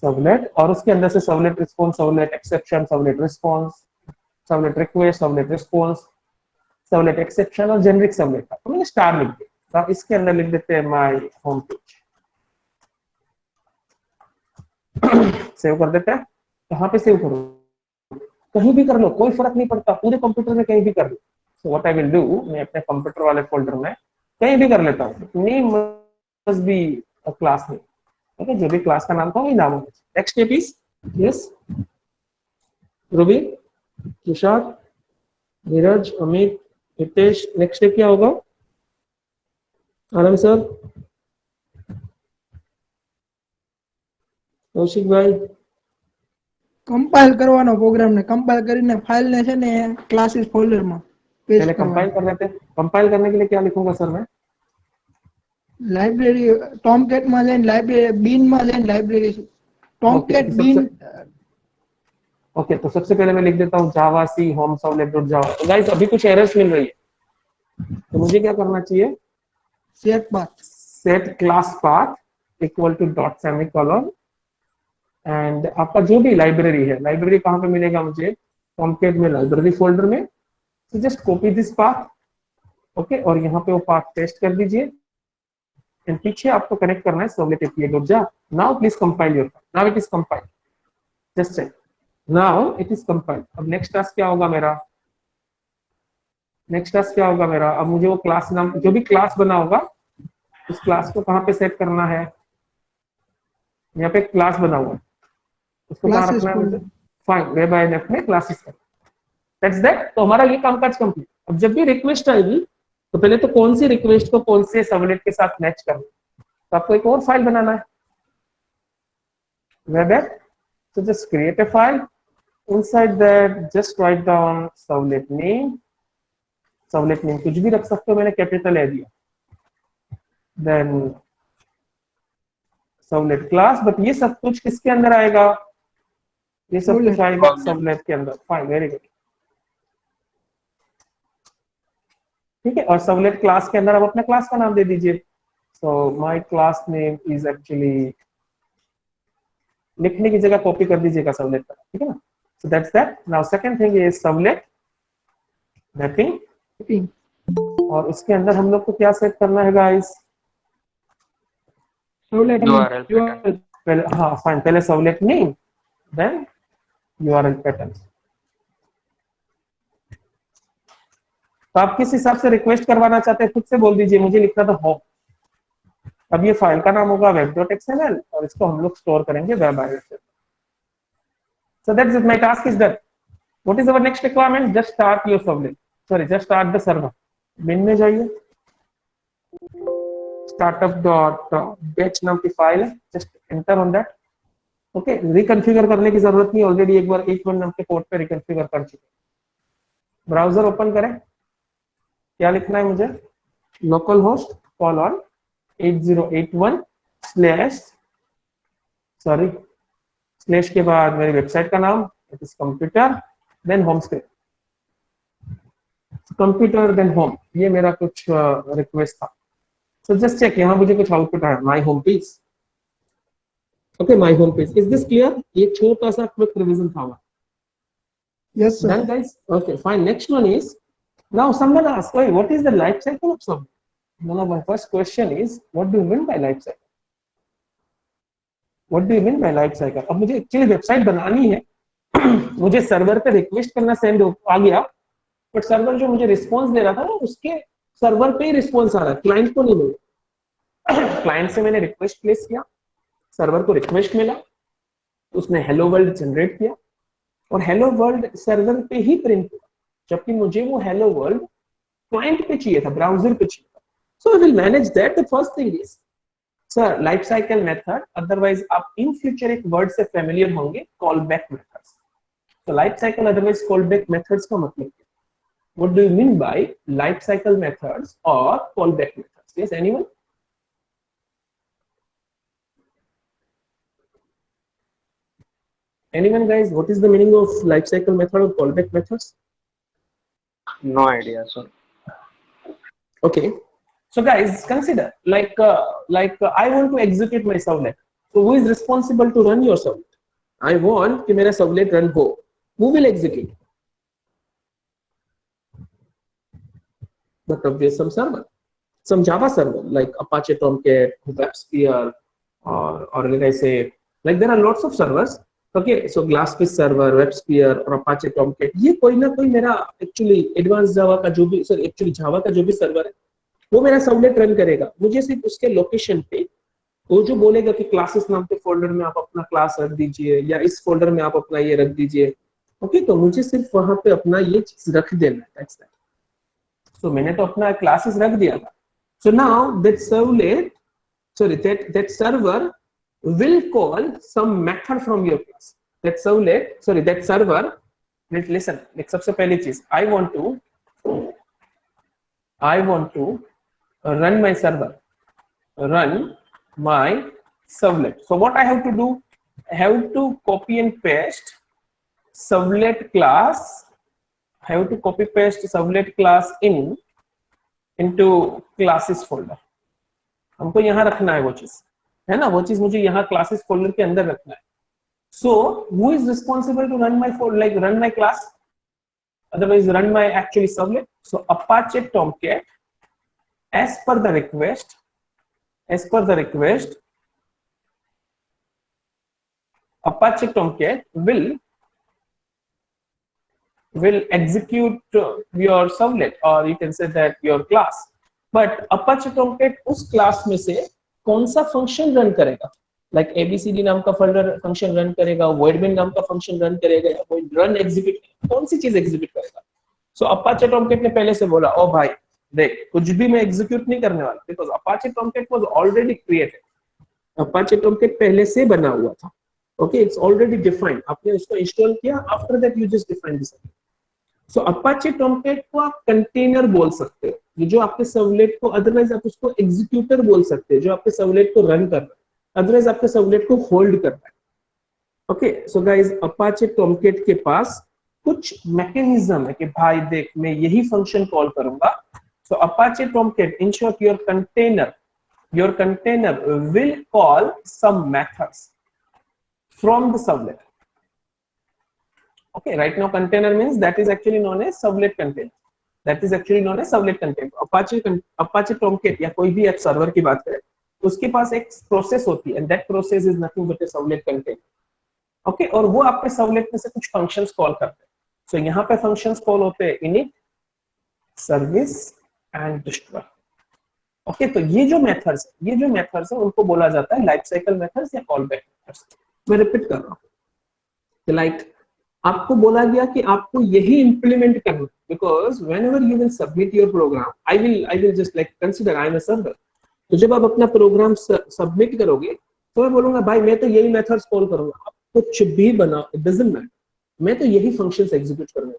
Servlet, और उसके अंदर से servlet response, servlet exception, servlet response, servlet request, servlet response, servlet exception और जेनरिक सर्वलेट था, तो मैंने स्टार लिख दिया। तो आप इसके अंदर लिख देते हैं माय होम पेज। सेव कर देते हैं। कहाँ पे सेव करूँ? कहीं भी कर लो, कोई फर्क नहीं पड़ता, पूरे कंप्यूटर में कहीं भी कर लो। So what I will do, मैं अपने कंप्यूटर वाले फोल्डर में कहीं भी कर लेता हूँ। Name must be a class name, okay, जो भी क्लास का नाम था वही नाम होगा। Next step is, yes Ruby, Tushar, Neeraj, Amit, Hitesh, next step क्या होगा? आनंद सर, कौशिक भाई। કમ્પાઇલ કરવાનો પ્રોગ્રામ ને કમ્પાઇલ કરીને ફાઇલ ને છે ને ક્લાસીસ ફોલ્ડર માં પેસ્ટ पहले कंपाइल કરવાનો। कर लेते हैं। कंपाइल करने के लिए क्या लिखूंगा सर मैं? લાઇબ્રેરી ટોમકેટ માં જઈને લાઇબ્રેરી બીન માં જઈને लाइब्रेरी ओके, टॉमकेट तो बीन। ओके, तो सबसे पहले मैं लिख देता हूँ जावा सी होम सर्वलेट डॉट जावा। तो गाइस अभी कुछ एरर्स मिल रही है, तो मुझे क्या करना चाहिए? Set path set class path equal to dot semicolon, and आपका जो भी लाइब्रेरी है, लाइब्रेरी कहाँ पे मिलेगा मुझे? टॉमकेट में लाइब्रेरी फोल्डर में। तो just copy this path, okay, और यहाँ पे वो पाथ पेस्ट कर दीजिए, एंड पीछे आपको कनेक्ट करना है servlet API dot jar. Now please compile your, now it is compile, just check, now it is compile. अब नेक्स्ट टास्क क्या होगा मेरा? नेक्स्ट टास्क क्या होगा मेरा? अब मुझे वो क्लास नाम, जो भी क्लास बना होगा उस क्लास को कहाँ पे सेट करना है? यहाँ पे क्लास बना हुआ है, उसको कहाँ क्लासेस रखना है मुझे? फोल्डर। फाइन, वेब आईएनएफ में क्लासेस का, दैट्स दैट। तो हमारा ये कामकाज कंप्लीट। अब जब भी रिक्वेस्ट आएगी तो पहले तो कौन सी रिक्वेस्ट को कौन से सर्वलेट के साथ मैच करना, तो आपको एक और फाइल बनाना है, web app. So just create a file. Inside that, just write down servlet name. Servlet name कुछ भी रख सकते हो, मैंने कैपिटल ए दिया। Then servlet class, but ये सब कुछ किसके अंदर आएगा? ये सब कुछ आएगा servlet के अंदर। Fine, very good। ठीक है, और servlet class के अंदर आप अपने क्लास का नाम दे दीजिए। So my class name is actually, लिखने की जगह कॉपी कर दीजिएगा सर्वलेट का, ठीक है ना। So that's that. Now second thing is servlet mapping, और उसके अंदर हम लोग को क्या सेट करना है गाइस? Servlet URL pattern. पहले, हाँ फाइन, पहले servlet name, then URL pattern. तो आप किस हिसाब से रिक्वेस्ट करवाना चाहते हैं खुद से बोल दीजिए, मुझे लिखना था होम। अब ये फाइल का नाम होगा web.xml, और इसको हम लोग स्टोर करेंगे web INF. So that's it, my task is done. What is our next requirement? Just start your servlet. Sorry, just start the server. Bin में जाइए, startup.batch नाम की फाइल है, just enter on that. Okay, reconfigure करने की जरूरत नहीं, already एक बार 81 नाम के पोर्ट पे रिकॉन्फ़िगर कर चुके। ब्राउजर ओपन करें, क्या लिखना है मुझे? Local host colon 8081 slash, sorry slash के बाद मेरी वेबसाइट का नाम, it is computer, then home screen, computer then home, ये मेरा कुछ रिक्वेस्ट था। सो जस्ट चेक, यहाँ मुझे कुछ आउटपुट आया, my home page. Okay, my home page, is this clear? ये छोटा सा क्विक रिवीजन था। Yes sir. Done guys? Okay, fine. Next one is, now someone asked, wait, what is the life cycle of something? One of my first question is, what do you mean by life cycle? What do you mean by life cycle? अब मुझे actually website बनानी है, मुझे server पे request करना send आ गया, but server जो मुझे रिस्पॉन्स दे रहा था ना, उसके सर्वर पे ही रिस्पॉन्स आ रहा है, क्लाइंट को नहीं मिला। क्लाइंट से मैंने रिक्वेस्ट प्लेस किया, सर्वर को रिक्वेस्ट मिला, उसने हेलो वर्ल्ड जनरेट किया, और हेलो वर्ल्ड सर्वर पे ही प्रिंट हुआ, जबकि मुझे वो हेलो वर्ल्ड क्लाइंट पे चाहिए था, ब्राउजर पे चाहिए था। So we will manage that. The first thing is sir life cycle method, otherwise आप इन फ्यूचर एक वर्ड से फेमिलियर होंगे, कॉल बैक मेथड्स. तो life cycle otherwise call back methods का मतलब क्या? What do you mean by life cycle methods or callback methods? Yes, anyone? Anyone, guys? What is the meaning of life cycle method or callback methods? No idea, sir. Okay. So, guys, consider like I want to execute my servlet. So, who is responsible to run your servlet? I want कि मेरा servlet run हो. Who will execute? But obviously some server, some Java server like Apache Tomcat, WebSphere, or like I say, like there are lots of servers. Okay, so Glassfish server, WebSphere और Apache Tomcat, ये कोई ना कोई मेरा actually advanced Java का जो भी actually Java का जो भी server है, वो मेरा सर्वलेट रन करेगा. मुझे सिर्फ उसके लोकेशन पे वो जो बोलेगा कि क्लासेस नाम के फोल्डर में आप अपना क्लास रख दीजिए या इस फोल्डर में आप अपना ये रख दीजिए. ओके, तो मुझे सिर्फ वहां पे अपना ये चीज रख देना है. That's that. So मैंने तो अपना क्लासेस रख दिया था. So now that servlet, sorry, that server will call some method from your class. That servlet, sorry, that server. Listen. Like सबसे पहली चीज, I want to run my server, run my servlet. So what I have to do? I have to copy and paste servlet class. I have to copy paste servlet class into classes folder. हमको यहाँ रखना है वो चीज, है ना? वो चीज मुझे यहाँ classes folder के अंदर रखना है. So who is responsible to run my run my class? Otherwise run my actually servlet. So Apache Tomcat, as per the request, Apache Tomcat will execute your servlet, or you can say that your class. But Apache Tomcat उस class में से कौन सा function run करेगा? Like ABCD नाम का folder function run करेगा, voidmain नाम का function run करेगा, या कोई run execute, कौन सी चीज execute करेगा? So Apache Tomcat ने पहले से बोला, ओ भाई देख, कुछ भी मैं execute नहीं करने वाला, because Apache Tomcat was already created. Apache Tomcat पहले से बना हुआ था. Okay, it's already defined. आपने उसको install किया, after that you just define this. So Apache Tomcat को आप कंटेनर बोल सकते हो, जो आपके सर्वलेट को, अदरवाइज आप उसको एग्जीक्यूटर बोल सकते हो, जो आपके सर्वलेट को रन कर रहा है, अदरवाइज आपके सर्वलेट को होल्ड कर रहा है. Okay, so guys, Apache Tomcat के पास कुछ मैकेनिज्म है कि भाई देख, मैं यही फंक्शन कॉल करूंगा. सो Apache Tomcat, in short, your container will call some methods from the servlet. Okay, right now container means that is actually known as servlet container. Apache Tomcat या कोई भी ऐप सर्वर की बात करें, उसके पास एक process होती है, and that process is nothing but a servlet container. Okay, और वो आपके सर्वलेट में से कुछ फंक्शंस कॉल करते हैं. So यहाँ पे फंक्शंस कॉल होते हैं init, service and destroy. Okay, तो ये जो मेथड्स हैं उनको बोला जाता है लाइफ साइकिल मेथड्स या कॉल बैक मेथड्स. मैं रिपीट कर रहा हूँ, लाइक आपको बोला गया कि आपको यही इंप्लीमेंट करना, because whenever you will submit your program, I will just like consider I am a server. तो जब आप अपना प्रोग्राम सबमिट करोगे तो मैं बोलूंगा भाई मैं तो यही मेथड्स कॉल करूंगा, आप कुछ भी बनाओ, इट डजंट मैटर, मैं तो यही फंक्शंस एग्जीक्यूट करूंगा.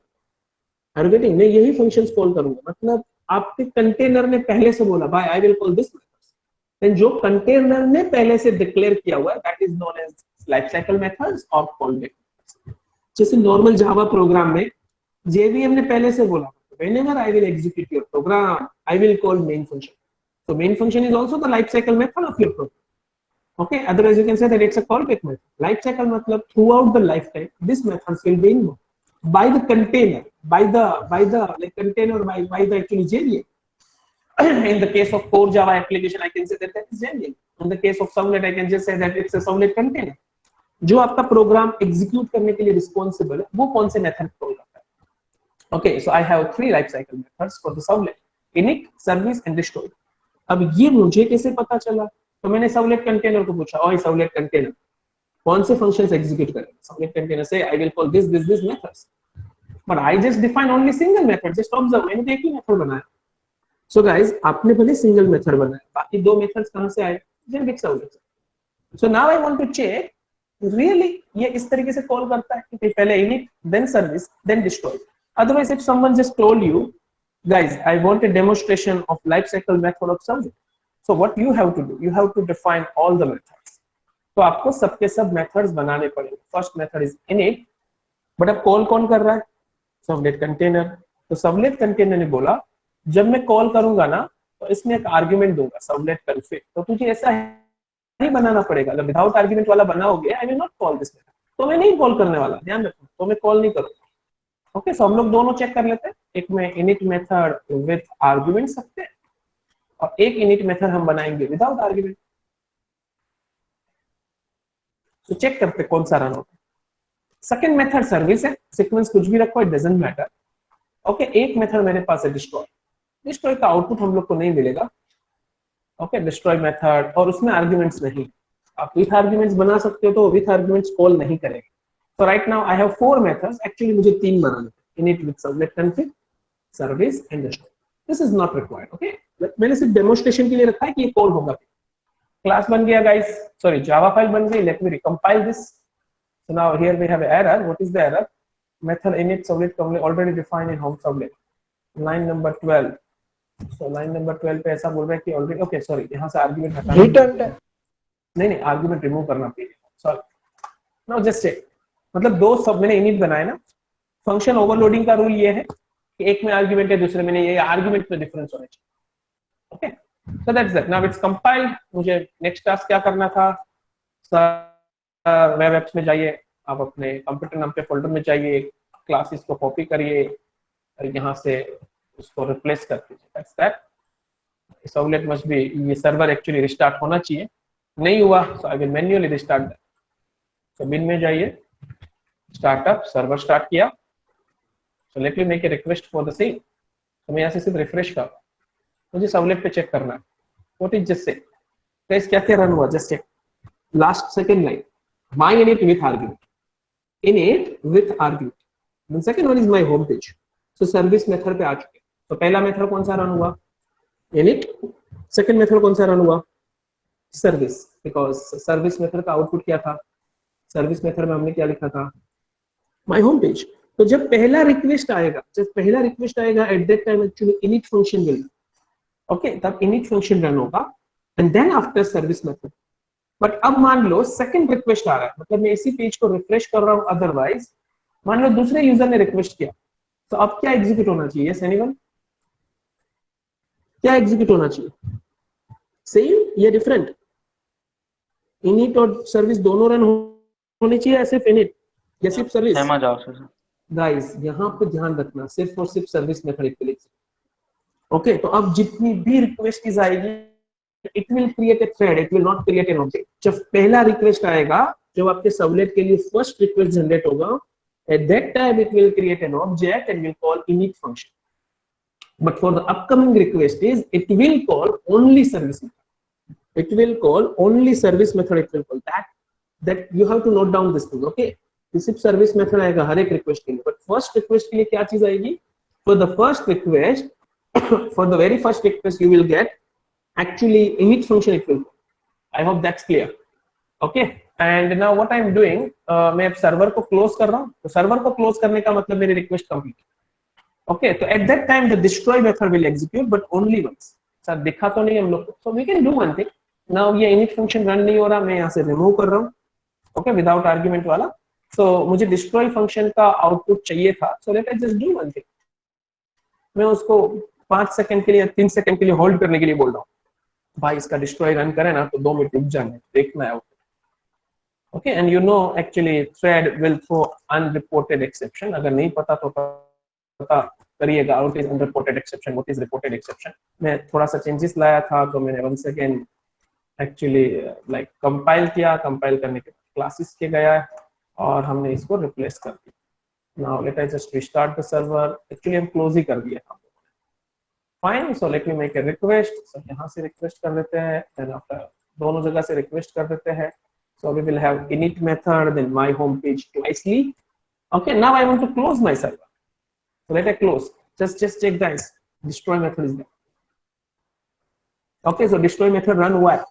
Are you getting? मैं यही फंक्शंस कॉल करूंगा. मतलब आपके कंटेनर ने पहले से बोला भाई I will call this methods, then जो कंटेनर ने पहले से डिक्लेयर किया हुआ है that is known as life cycle methods और कॉलबैक. जैसे नॉर्मल जावा प्रोग्राम में JVM ने पहले से बोला whenever I will execute your program I will call main function. So main function is also the life cycle method of your program. Okay, otherwise you can say that it's a callback method. Life cycle matlab throughout the lifetime this methods will be invoked by the container, by the like container by the actually JVM. In the case of core Java application I can say that is JVM. In the case of servlet I can just say that it's a servlet container. जो आपका program execute करने के लिए responsible है वो कौन से method call करता है. Okay, so I have 3 life cycle methods for the servlet, init, service and destroy. अब ये मुझे कैसे पता चला? तो मैंने सर्वलेट कंटेनर को पूछा, ओए सर्वलेट कंटेनर कौन से फंक्शंस एग्जीक्यूट करेगा? सर्वलेट कंटेनर से आई will call this methods, but I just define only single method. Just observe, मैंने एक ही मेथड बनाया. सो गाइस आपने भले सिंगल मेथड बनाया, बाकी दो मेथड्स कहां से आए? जेनेरिक सर्वलेट से। So now I want to check really ये इस तरीके से कॉल करता है कि पहले init then service then destroy. Otherwise if someone just told you guys I want a demonstration of life cycle method of servlet, so what you have to do, you have to define all the methods. तो आपको सबके सब methods बनाने पड़ेंगे. First method is init, but अब call कौन कर रहा है? Servlet container. तो सर्वलेट कंटेनर ने बोला जब मैं कॉल करूंगा ना तो इसमें एक आर्गुमेंट दूंगा सर्वलेट कॉन्फ़िग. तो तुझे ऐसा नहीं बनाना पड़ेगा. अगर विदाउट आर्गुमेंट वाला बना होगे I will not call this method, तो मैं नहीं कॉल करने वाला, ध्यान रखो. तो मैं कॉल नहीं करूंगा. ओके, सो हम लोग दोनों चेक कर लेते हैं. एक में init मेथड विद आर्गुमेंट सकते हैं और एक init मेथड हम बनाएंगे विदाउट आर्गुमेंट. तो चेक करते कौन सा रन होता है. सेकंड मेथड सर्विस है, सीक्वेंस कुछ भी रखो, इट डजंट मैटर. ओके, एक मेथड मेरे पास है डिस्ट्रॉय. डिस्ट्रॉय का आउटपुट हम लोग को नहीं मिलेगा. ओके, डिस्ट्रॉय मेथड और उसमें आर्गुमेंट्स नहीं. आप विथ आर्गुमेंट्स बना सकते हो तो विथ आर्गुमेंट्स कॉल नहीं करेंगे. तो right now I have 4 methods. Actually मुझे 3 बनाने हैं, init with servlet config, service and destroy. This is not required. Okay, मैंने सिर्फ डेमोंस्ट्रेशन के लिए रखा है कि ये कॉल होगा. क्लास बन गया गाइस, सॉरी जावा फाइल बन गई. Let me recompile this. So now here we have an error. What is the error? Method init servlet company already defined in home servlet. Line number 12. So line number 12 पे ऐसा बोल रहा है कि already, okay sorry, यहाँ से argument हटाना. Return नहीं argument remove करना पड़ेगा. Sorry. Now just check. मतलब दो सब मैंने init बनाए ना. Function overloading का रूल ये है कि एक में argument है, दूसरे में नहीं. ये argument में difference होना चाहिए. Okay. So that's that. Now it's compiled. मुझे next task क्या करना था? वेब एप्स में जाइए, आप अपने कंप्यूटर नाम के फोल्डर में जाइए, क्लासेस को कॉपी करिए और यहाँ से उसको रिप्लेस कर दीजिए. That's that. Servlet must be, ये सर्वर एक्चुअली रिस्टार्ट होना चाहिए, नहीं हुआ. So I will manually restart that. तो बिन में जाइए, स्टार्टअप, सर्वर स्टार्ट किया. So let me make a request for the same. तो मैं यहाँ से सिर्फ रिफ्रेश कर, मुझे सर्वलेट पे चेक करना है. What is just say guys, क्या क्या रन हुआ? Just check last second line. My init with argument. Init with argument. The second one is my home page. So service method पे आ चुके. तो पहला मेथड कौन सा रन हुआ? Init. सेकंड मेथड कौन सा रन हुआ? सर्विस. बिकॉज सर्विस मेथड का आउटपुट क्या था? सर्विस मेथड में हमने क्या लिखा था? My home page. तो जब पहला रिक्वेस्ट आएगा, at that time actually init function will. Okay, तब init फंक्शन रन होगा and then after service method. But अब मान लो सेकंड रिक्वेस्ट आ रहा है, मतलब मैं इसी पेज को रिफ्रेश कर रहा हूं. अदरवाइज मान लो दूसरे यूजर ने रिक्वेस्ट किया, तो अब क्या एग्जीक्यूट होना चाहिए? Yes anyone? क्या एग्जीक्यूट होना चाहिए? सेम या डिफरेंट? इनिट और सर्विस दोनों रन होने चाहिए या सिर्फ इनिट या सिर्फ सर्विस? गाइस यहाँ पे ध्यान रखना, सिर्फ और सिर्फ सर्विस मेथड इक्वल. ओके, तो अब जितनी भी रिक्वेस्ट आएगी it will create a thread, it will not create an object. जब पहला रिक्वेस्ट आएगा, जब आपके सर्वलेट के लिए फर्स्ट रिक्वेस्ट जनरेट होगा, at that time it will create an object and will call init function. But for the upcoming request is it will call only service method. It will call only service method. It will call that you have to note down this thing. Okay, सिर्फ service method आएगा हर एक request के लिए. But first request के लिए क्या चीज आएगी? For the first request, for the very first request you will get actually init function it will. I hope that's clear. Okay, and now what I'm doing, मैं अब server को close कर रहा हूँ. तो सर्वर को क्लोज करने का मतलब मेरी रिक्वेस्ट कंप्लीट. ओके, तो at that time the destroy method will execute but only once. Sir दिखा तो नहीं हम लोग को. So we can do one thing. Now ये init फंक्शन रन नहीं हो रहा, मैं यहाँ से रिमूव कर रहा हूँ. ओके, विदाउट आर्गुमेंट वाला. सो मुझे डिस्ट्रॉय फंक्शन का आउटपुट चाहिए था. So let us just do one thing. मैं उसको 5 सेकंड के लिए 3 सेकंड के लिए होल्ड करने के लिए बोल रहा हूँ. भाई इसका डिस्ट्रॉय रन करे ना तो 2 मिनट रुक जाने, देखना है. Okay, and you know actually thread will throw unreported exception. अगर नहीं पता तो पता करिएगा. What is unreported exception, what is reported exception. मैं थोड़ा सा चेंजेस लाया था तो मैंने once again actually like compile किया. कंपाइल करने के बाद क्लासेस के गया और हमने इसको रिप्लेस कर दिया. Now let us just restart the server. Actually हम क्लोज ही कर दिया था. Fine, so let me make a request. So यहाँ से रिक्वेस्ट कर देते हैं, देन आफ्टर दोनों जगह से रिक्वेस्ट कर देते हैं. So we will have init method then my home page twice. Okay, now I want to close my server. So let I close. Just check guys. Destroy method is there. Okay, so destroy method run हुआ है,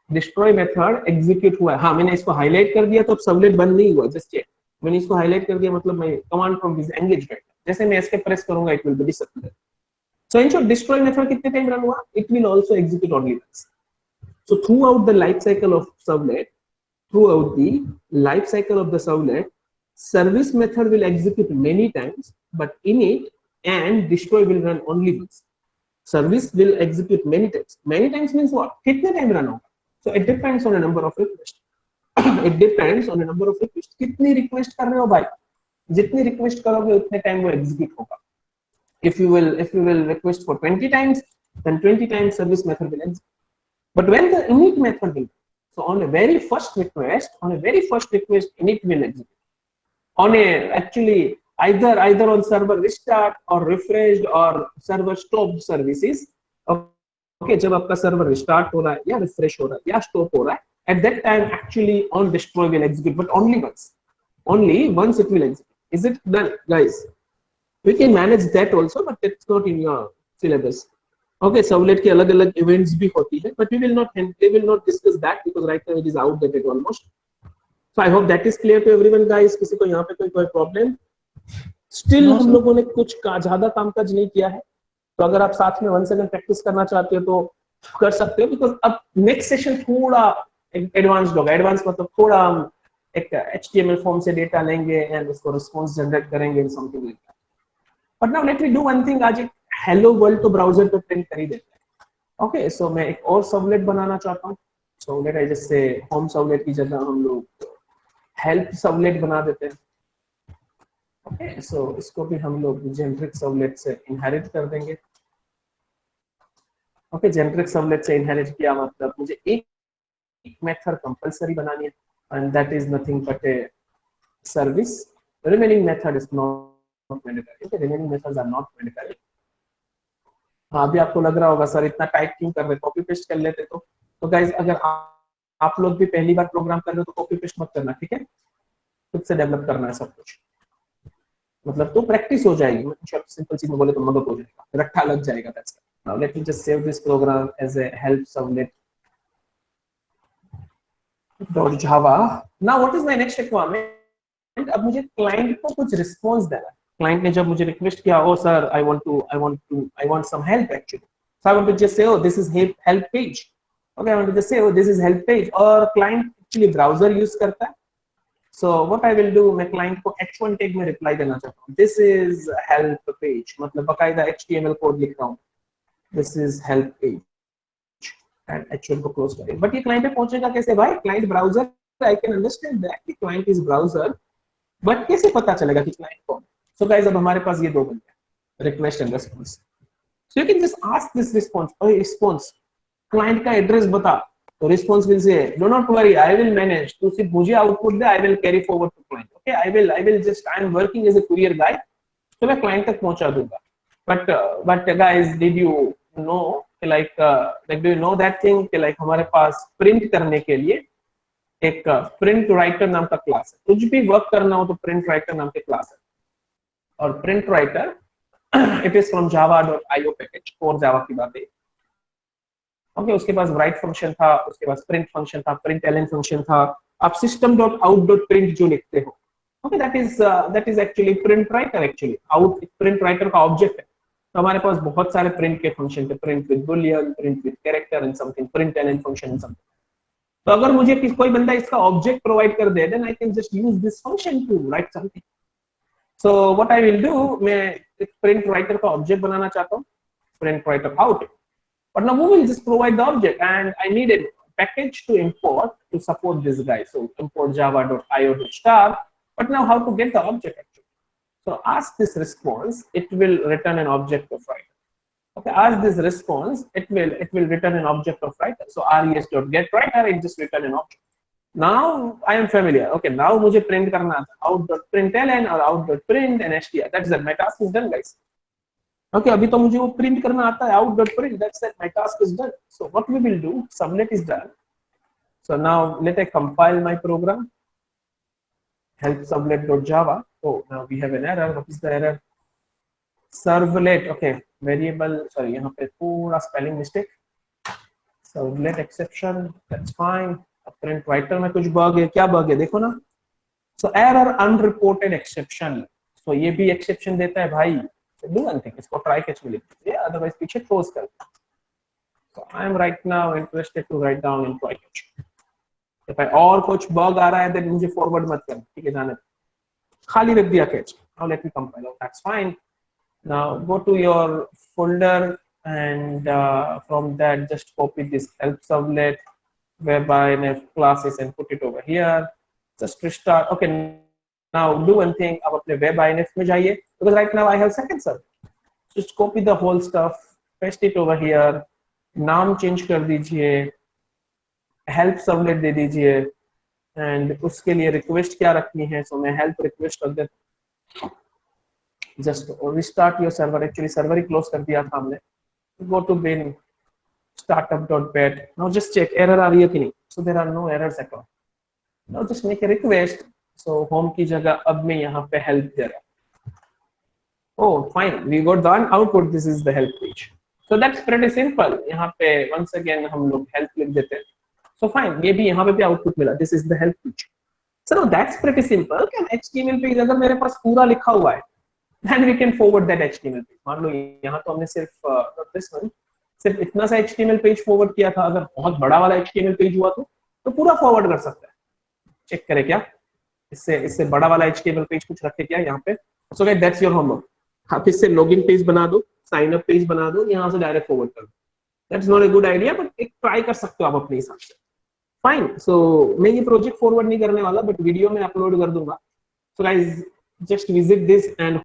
destroy method execute हुआ है। हाँ, मैंने इसको highlight कर दिया तो अब सबलेट बंद नहीं हुआ, जस्ट चेक। मैंने इसको हाईलाइट कर दिया मतलब मैं कमांड प्रॉम्प्ट इज एंगेजमेंट, जैसे मैं एस्केप प्रेस करूंगा it will be disappear. So in short destroy method कितने टाइम रन हुआ, it will also execute only once. So throughout the life cycle of servlet, throughout the life cycle of the servlet, service method will execute many times, but init and destroy will run only once. Service will execute many times. Many times means what? कितने time run होगा? So it depends on a number of requests. It depends on a number of requests. कितनी request कर रहे हो भाई? जितनी request करोगे उतने time वो execute होगा. If you will request for 20 times, then 20 times service method will execute. But when the init method will, so on a very first request, init will execute. On a actually either on server restart or refreshed or server stopped services. Okay, जब आपका server restart हो रहा है या refresh हो रहा है या stop हो रहा है, at that time actually on destroy will execute, but only once. Only once it will execute. Is it done, guys? We can manage that also, but it's not in your syllabus. Okay, servlet की अलग-अलग events भी होती है, but we will not discuss that because right now it is outdated almost. So I hope that is clear to everyone, guys. किसी को यहाँ पे कोई problem? Still No, हम sir. लोगों ने कुछ ज्यादा कामकाज नहीं किया है, तो अगर आप साथ में 1 सेकंड प्रैक्टिस करना चाहते हो तो कर सकते हो, बिकॉज अब नेक्स्ट सेशन थोड़ा एडवांस्ड होगा। एडवांस मतलब थोड़ा हम एक HTML फॉर्म से डेटा लेंगे एंड उसको रिस्पांस जनरेट करेंगे in something like that. But now let me do one thing, आज एक हेलो वर्ल्ड तो ब्राउजर पे प्रिंट कर ही देते हैं। ओके, सो मैं एक और सर्वलेट बनाना चाहता हूँ। So let I just say home servlet की जगह हम लोग हेल्प सर्वलेट बना देते हैं। ओके, सो इसको भी हम लोग जेनरिक सर्वलेट से इनहेरिट कर देंगे। ओके, जेनरिक सर्वलेट से इनहेरिट किया मतलब मुझे एक मेथड कंपलसरी बनानी है, and that is nothing but a service. Remaining method is not mandatory. Okay, remaining methods are not mandatory. हाँ, अभी आपको लग रहा होगा सर इतना टाइप क्यों कर रहे, कॉपी पेस्ट कर लेते तो गाइस अगर आप लोग भी पहली बार प्रोग्राम कर रहे हो तो कॉपी पेस्ट मत करना, ठीक है? खुद से डेवलप करना है सब कुछ, मतलब तो प्रैक्टिस हो जाएगी। सिंपल चीज में बोले तो मदद हो जाएगा, रट्टा लग जाएगा। That's it. Now let me just save this program as a help servlet dot Java. Now what is my next requirement? अब मुझे क्लाइंट को कुछ रिस्पांस देना है। क्लाइंट ने जब मुझे रिक्वेस्ट किया, oh sir I want some help actually, so I want to just say oh this is help page. Okay, I want to just say oh this is help page. और client actually browser use करता है, so what I will do, मैं client को h1 tag में reply देना चाहता हूँ, this is help page, मतलब बकायदा HTML कोड लिख रहा हूँ, this is help page and h1 को क्लोज करें। बट ये क्लाइंट पे पहुंचेगा कैसे भाई? Client browser, I can understand that कि क्लाइंट इज ब्राउजर, बट कैसे पता चलेगा कि क्लाइंट कौन है? सो गाइस अब हमारे पास ये दो बन गए, request and response. So you can just ask this response client का एड्रेस बता, तो response will say do not worry I will manage, तू सिर्फ मुझे आउटपुट दे, I will carry forward to client. Okay, I will just I am working as a courier guy, तो मैं client तक पहुंचा दूंगा। But guys did you know like do you know that thing कि लाइक हमारे पास print करने के लिए एक प्रिंट राइटर नाम का क्लास है। कुछ भी वर्क करना हो तो प्रिंट राइटर नाम के क्लास है, और print writer it is from java.io package, core Java की बात है। ओके, उसके पास write फंक्शन था, उसके पास print फंक्शन था, println फंक्शन था। आप system.out.print जो लिखते हो, okay, that is actually print writer। Actually out print writer का ऑब्जेक्ट है, तो हमारे पास बहुत सारे प्रिंट के फंक्शन थे, print with boolean, print with character and something, println function and something. तो अगर मुझे कोई बंदा इसका ऑब्जेक्ट प्रोवाइड कर दे, then I can just use this function to write something. So what I will do, मैं एक प्रिंट राइटर का ऑब्जेक्ट बनाना चाहता हूँ, print writer out. But now we will just provide the object, and I need a package to import to support this guy. So import java.io.star. But now how to get the object actually? So ask this response, it will return an object of writer. Okay, ask this response, it will return an object of writer. So res.getWriter, it just return an object. Now I am familiar. Okay, now मुझे print करना था out.println or out.print and str. That's it. My task is done, guys. Okay, अभी तो मुझे वो print करना आता है out.print, that's it, my task is done. So what we will do, sublet is done. So now let I compile my program, help sublet.java. Oh, now we have an error. What is the error? Servlet, okay, variable, sorry, यहाँ पे पूरा spelling mistake. Servlet exception, that's fine. Print writer में कुछ bug है, क्या bug है देखो ना। सो एरर अनरिपोर्टेड एक्सेप्शन, तो ये भी एक्सेप्शन देता है भाई। डू वन थिंग, इसको ट्राई कैच में लिख दीजिए, अदरवाइज पीछे क्लोज कर। So I am right now interested to write down in try catch. If I और कुछ bug आ रहा है then मुझे forward मत कर, ठीक है, जाने खाली रख दिया catch. Now let me compile. Oh, that's fine. Now go to your folder and from that just copy this help servlet whereby classes and put it over here. Just restart. Okay. Now do one thing. अब अपने web INF में जाइए because right now I have second server. Just copy the whole stuff, paste it over here. नाम change कर दीजिए, help servlet दे दीजिए and उसके लिए रिक्वेस्ट क्या रखनी है। सो मैं हेल्प रिक्वेस्ट रख देता हूं। Just restart your server, actually server ही क्लोज कर दिया था हमने। Go to bin startup.bat, now just check error आ रही है कि नहीं। So there are no errors at all. Now just make a request. So home की जगह अब मैं यहाँ पे हेल्प दे रहा हूँ। Oh fine, we got the output, this is the help page. So that's pretty simple. यहाँ पे once again हम लोग help लिख देते हैं। So fine, ये भी यहाँ पे भी output मिला। This is the help page. So now that's pretty simple. Can HTML page अगर मेरे पास पूरा लिखा हुआ है, then we can forward that HTML page. मान लो यहाँ तो हमने सिर्फ this one, सिर्फ इतना सा HTML page forward किया था। अगर बहुत बड़ा वाला HTML page हुआ तो पूरा forward कर सकता है। चेक करें क्या इससे बड़ा वाला HTML page कुछ रखे क्या यहाँ पे। So guys, that's your homework. आप इससे लॉगिन पेज बना दो, साइन अप पेज बना दो, यहाँ से डायरेक्ट फॉरवर्ड कर दो। That's not a good idea but एक ट्राई कर सकते हो आप अपने हिसाब से। फाइन। सो मैं ये प्रोजेक्ट फॉरवर्ड नहीं करने वाला बट वीडियो में अपलोड कर दूंगा। So guys just visit this and